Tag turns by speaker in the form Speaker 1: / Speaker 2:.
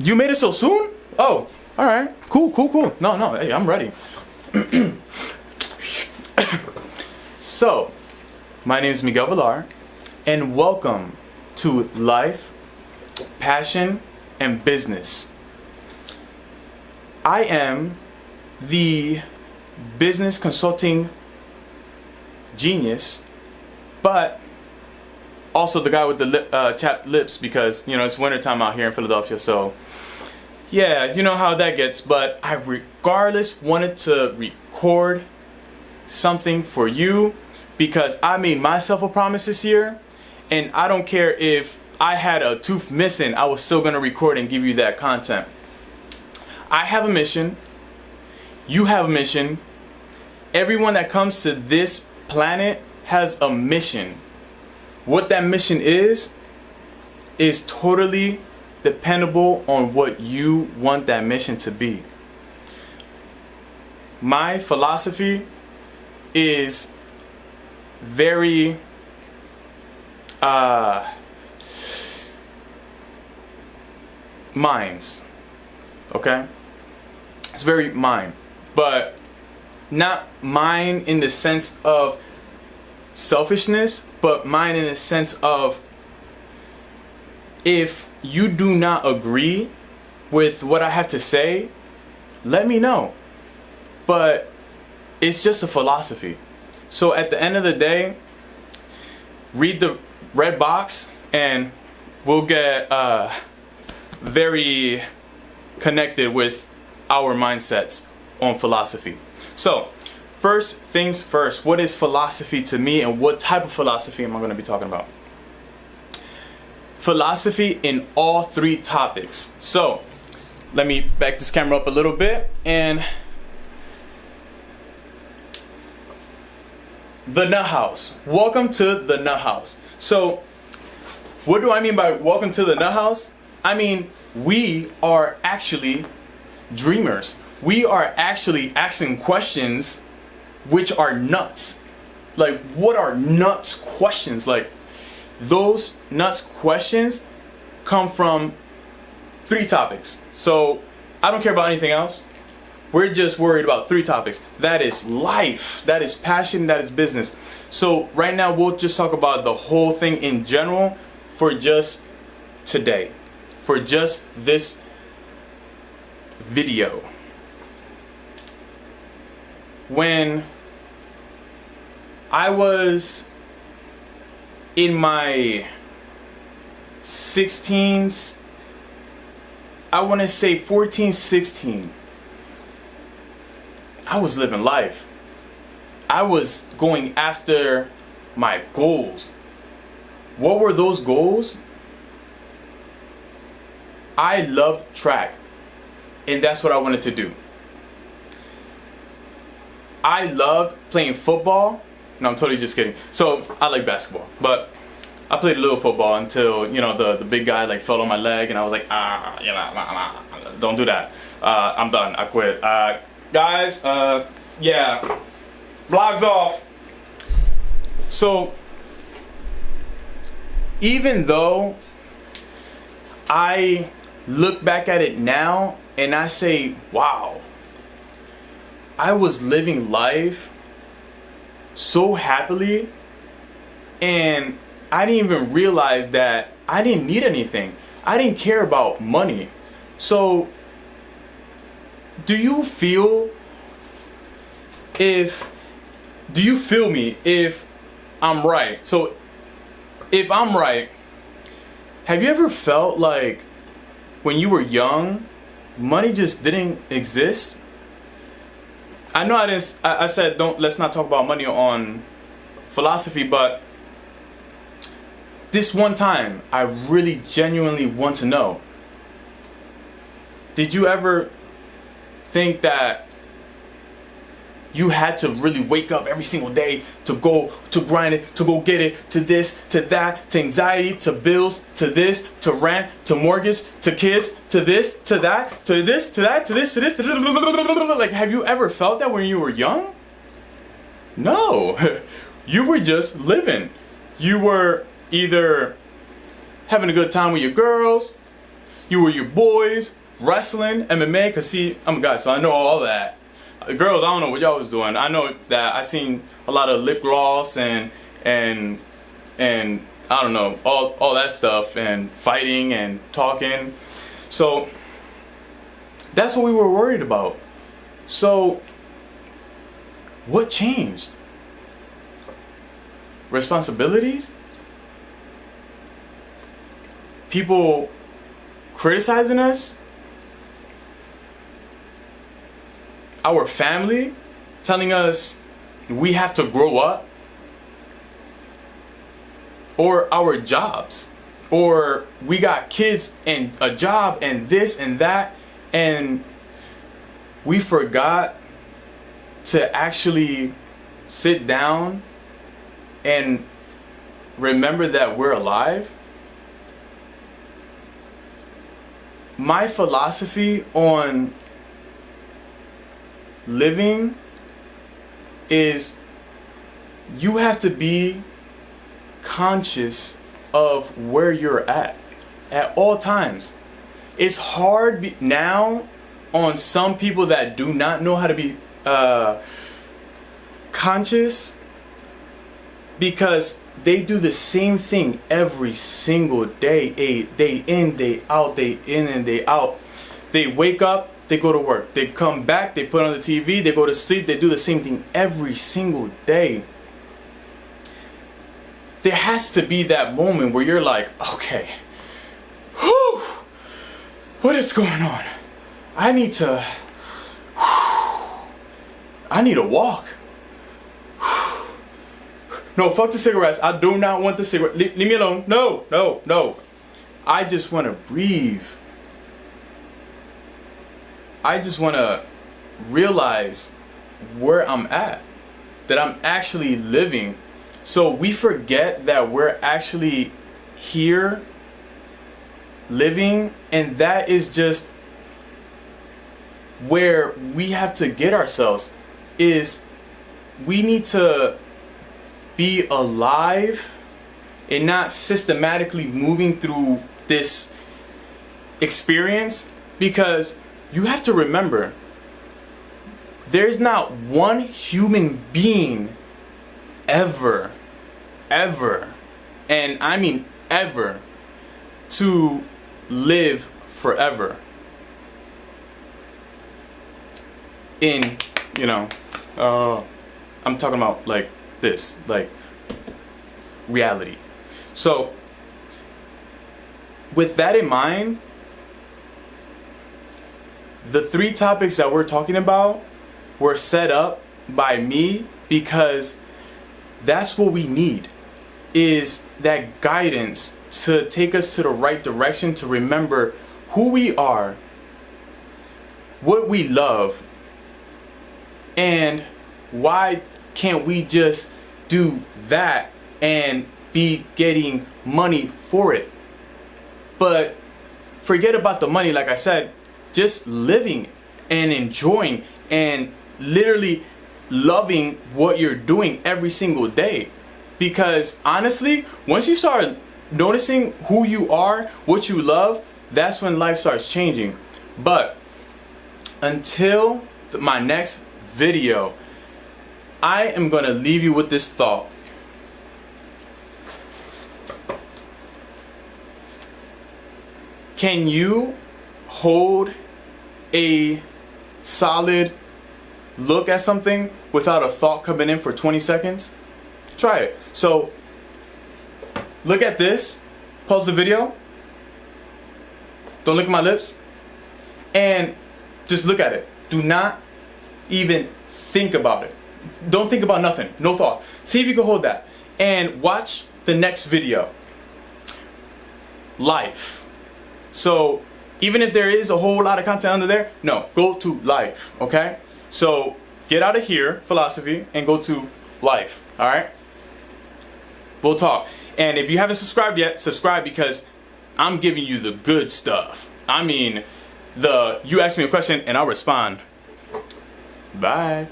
Speaker 1: You made it so soon? Oh, all right. Cool. No. Hey, I'm ready. So, my name is Miguel Villar, and welcome to Life, Passion, and Business. I am the business consulting genius, but also the guy with the chapped lips because, it's wintertime out here in Philadelphia. So, yeah, you know how that gets. But I regardless wanted to record something for you because I made myself a promise this year. And I don't care if I had a tooth missing, I was still going to record and give you that content. I have a mission. You have a mission. Everyone that comes to this planet has a mission. What that mission is totally dependable on what you want that mission to be. My philosophy is very minds. Okay? It's very mine. But not mine in the sense of selfishness, but mine in the sense of if you do not agree with what I have to say, let me know. But it's just a philosophy. So at the end of the day, read the red box and we'll get very connected with our mindsets on philosophy. So first things first, what is philosophy to me and what type of philosophy am I going to be talking about? Philosophy in all three topics. So let me back this camera up a little bit and the Nut House. Welcome to the Nut House. So what do I mean by welcome to the Nut House? I mean, we are actually dreamers. We are actually asking questions which are nuts. Like, what are nuts questions? Like, those nuts questions come from three topics. So I don't care about anything else. We're just worried about three topics. That is life, that is passion, that is business. So right now we'll just talk about the whole thing in general for just today, for just this video. When I was in my 16s, I want to say 14, 16, I was living life. I was going after my goals. What were those goals? I loved track, and that's what I wanted to do. I loved playing football. No, I'm totally just kidding. So I like basketball, but I played a little football until, the big guy like fell on my leg and I was like, don't do that. I'm done. I quit. Guys, yeah, vlog's off. So even though I look back at it now and I say, wow, I was living life so happily and I didn't even realize that I didn't need anything. I didn't care about money. So do you feel me if I'm right? So if I'm right, have you ever felt like when you were young, money just didn't exist? I know I said let's not talk about money on philosophy, but this one time I really genuinely want to know. Did you ever think that you had to really wake up every single day to go to grind it, to go get it, to this, to that, to anxiety, to bills, to this, to rent, to mortgage, to kids, to this, to that, to this, to that, to this, to this, to this. Like, have you ever felt that when you were young? No. You were just living. You were either having a good time with your girls, You were your boys, wrestling, MMA, cause see, I'm a guy, so I know all that. Girls, I don't know what y'all was doing. I know that I seen a lot of lip gloss and I don't know, all that stuff, and fighting and talking. So that's what we were worried about. So what changed? Responsibilities? People criticizing us? Our family telling us we have to grow up? Or our jobs? Or we got kids and a job and this and that, and we forgot to actually sit down and remember that we're alive? My philosophy on living is you have to be conscious of where you're at all times. It's hard now on some people that do not know how to be conscious, because they do the same thing every single day, day in, day out, day in and day out. They wake up, they go to work, they come back, they put on the TV, they go to sleep, they do the same thing every single day. There has to be that moment where you're like, okay, whew, what is going on? I need to walk. No, fuck the cigarettes. I do not want the cigarette. Leave me alone. No, no, no. I just want to breathe. I just want to realize where I'm at, that I'm actually living. So we forget that we're actually here living, and that is just where we have to get ourselves. Is we need to be alive and not systematically moving through this experience, because you have to remember there's not one human being ever, and I mean ever, to live forever. In, you know, I'm talking about like this, like reality. So with that in mind, the 3 topics that we're talking about were set up by me because that's what we need, is that guidance to take us to the right direction, to remember who we are, what we love, and why can't we just do that and be getting money for it. But forget about the money, like I said, just living and enjoying and literally loving what you're doing every single day. Because honestly, once you start noticing who you are, what you love, that's when life starts changing. But until my next video, I am going to leave you with this thought. Can you hold a solid look at something without a thought coming in for 20 seconds? Try it. So look at this, pause the video, don't look at my lips, and just look at it. Do not even think about it. Don't think about nothing, no thoughts. See if you can hold that and watch the next video. Life. So even if there is a whole lot of content under there, no, go to life, okay? So get out of here, philosophy, and go to life, all right? We'll talk. And if you haven't subscribed yet, subscribe, because I'm giving you the good stuff. I mean, you ask me a question and I'll respond. Bye.